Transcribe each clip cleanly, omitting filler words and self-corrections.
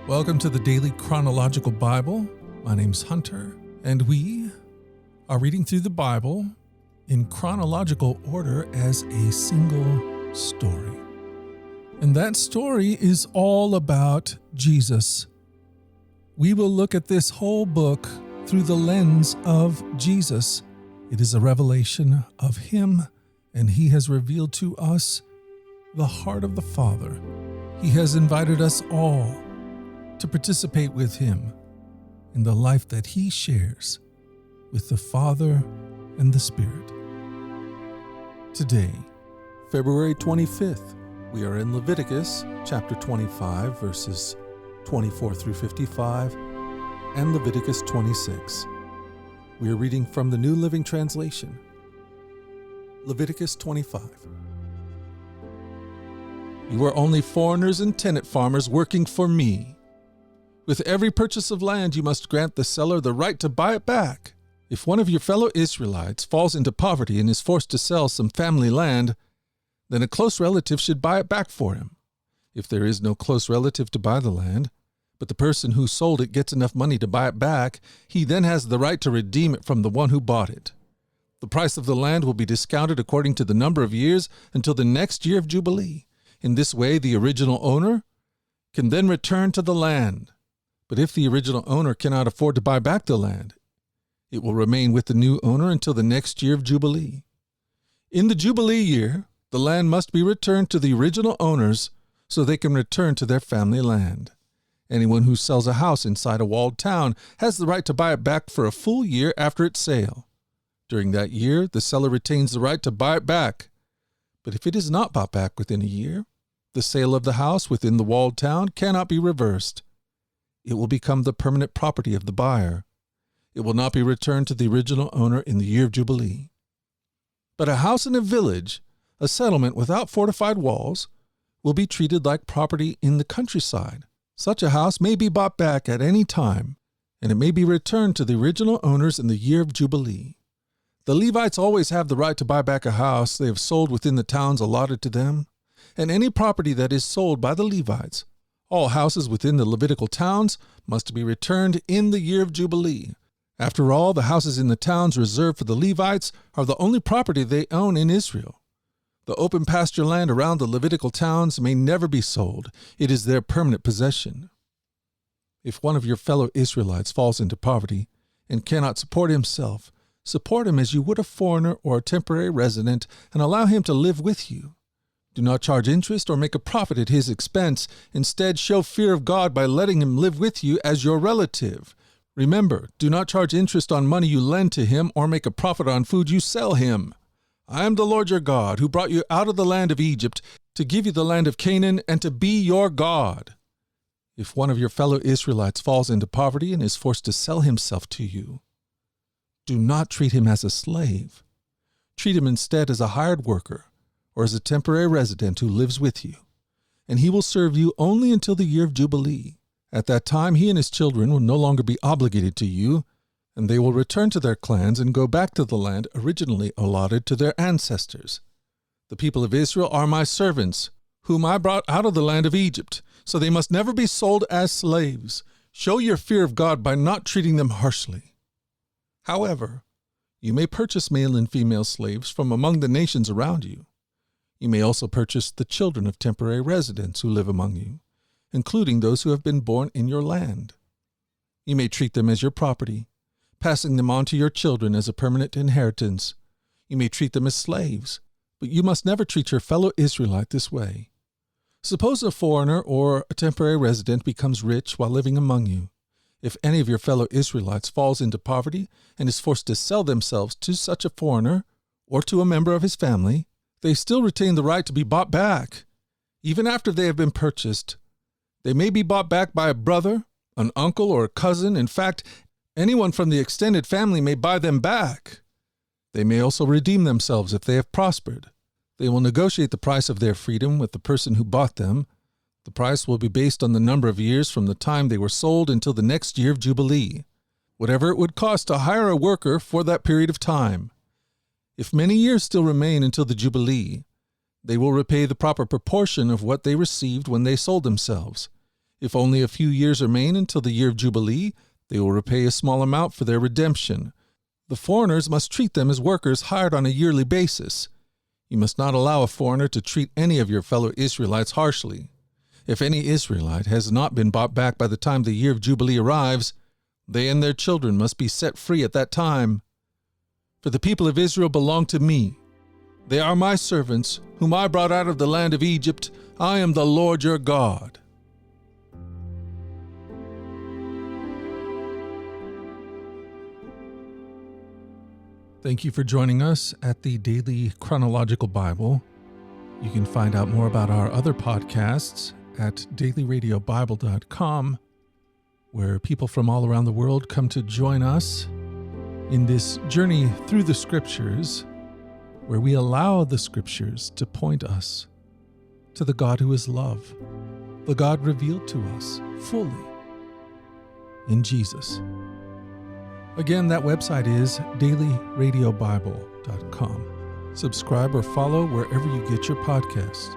Welcome to the Daily Chronological Bible. My name's Hunter, and we are reading through the Bible in chronological order as a single story. And that story is all about Jesus. We will look at this whole book through the lens of Jesus. It is a revelation of Him, and He has revealed to us the heart of the Father. He has invited us all to participate with Him in the life that He shares with the Father and the Spirit. Today, February 25th, we are in Leviticus chapter 25, verses 24 through 55, and Leviticus 26. We are reading from the New Living Translation. Leviticus 25. You are only foreigners and tenant farmers working for me. With every purchase of land, you must grant the seller the right to buy it back. If one of your fellow Israelites falls into poverty and is forced to sell some family land, then a close relative should buy it back for him. If there is no close relative to buy the land, but the person who sold it gets enough money to buy it back, he then has the right to redeem it from the one who bought it. The price of the land will be discounted according to the number of years until the next year of Jubilee. In this way, the original owner can then return to the land. But if the original owner cannot afford to buy back the land, it will remain with the new owner until the next year of Jubilee. In the Jubilee year, the land must be returned to the original owners so they can return to their family land. Anyone who sells a house inside a walled town has the right to buy it back for a full year after its sale. During that year, the seller retains the right to buy it back. But if it is not bought back within a year, the sale of the house within the walled town cannot be reversed. It will become the permanent property of the buyer. It will not be returned to the original owner in the year of Jubilee. But a house in a village, a settlement without fortified walls, will be treated like property in the countryside. Such a house may be bought back at any time, and it may be returned to the original owners in the year of Jubilee. The Levites always have the right to buy back a house they have sold within the towns allotted to them, and any property that is sold by the Levites. All houses within the Levitical towns must be returned in the year of Jubilee. After all, the houses in the towns reserved for the Levites are the only property they own in Israel. The open pasture land around the Levitical towns may never be sold. It is their permanent possession. If one of your fellow Israelites falls into poverty and cannot support himself, support him as you would a foreigner or a temporary resident and allow him to live with you. Do not charge interest or make a profit at his expense. Instead, show fear of God by letting him live with you as your relative. Remember, do not charge interest on money you lend to him or make a profit on food you sell him. I am the Lord your God, who brought you out of the land of Egypt to give you the land of Canaan and to be your God. If one of your fellow Israelites falls into poverty and is forced to sell himself to you, do not treat him as a slave. Treat him instead as a hired worker or as a temporary resident who lives with you, and he will serve you only until the year of Jubilee. At that time, he and his children will no longer be obligated to you, and they will return to their clans and go back to the land originally allotted to their ancestors. The people of Israel are my servants, whom I brought out of the land of Egypt, so they must never be sold as slaves. Show your fear of God by not treating them harshly. However, you may purchase male and female slaves from among the nations around you. You may also purchase the children of temporary residents who live among you, including those who have been born in your land. You may treat them as your property, passing them on to your children as a permanent inheritance. You may treat them as slaves, but you must never treat your fellow Israelite this way. Suppose a foreigner or a temporary resident becomes rich while living among you. If any of your fellow Israelites falls into poverty and is forced to sell themselves to such a foreigner or to a member of his family, they still retain the right to be bought back. Even after they have been purchased, they may be bought back by a brother, an uncle, or a cousin. In fact, anyone from the extended family may buy them back. They may also redeem themselves if they have prospered. They will negotiate the price of their freedom with the person who bought them. The price will be based on the number of years from the time they were sold until the next year of Jubilee, whatever it would cost to hire a worker for that period of time. If many years still remain until the Jubilee, they will repay the proper proportion of what they received when they sold themselves. If only a few years remain until the year of Jubilee, they will repay a small amount for their redemption. The foreigners must treat them as workers hired on a yearly basis. You must not allow a foreigner to treat any of your fellow Israelites harshly. If any Israelite has not been bought back by the time the year of Jubilee arrives, they and their children must be set free at that time. For the people of Israel belong to me. They are my servants, whom I brought out of the land of Egypt. I am the Lord your God. Thank you for joining us at the Daily Chronological Bible. You can find out more about our other podcasts at dailyradiobible.com, where people from all around the world come to join us in this journey through the Scriptures, where we allow the Scriptures to point us to the God who is love, the God revealed to us fully in Jesus. Again, that website is dailyradiobible.com. Subscribe or follow wherever you get your podcast.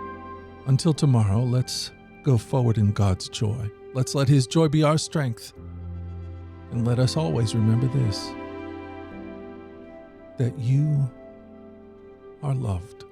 Until tomorrow, let's go forward in God's joy. Let's let His joy be our strength. And let us always remember this, that you are loved.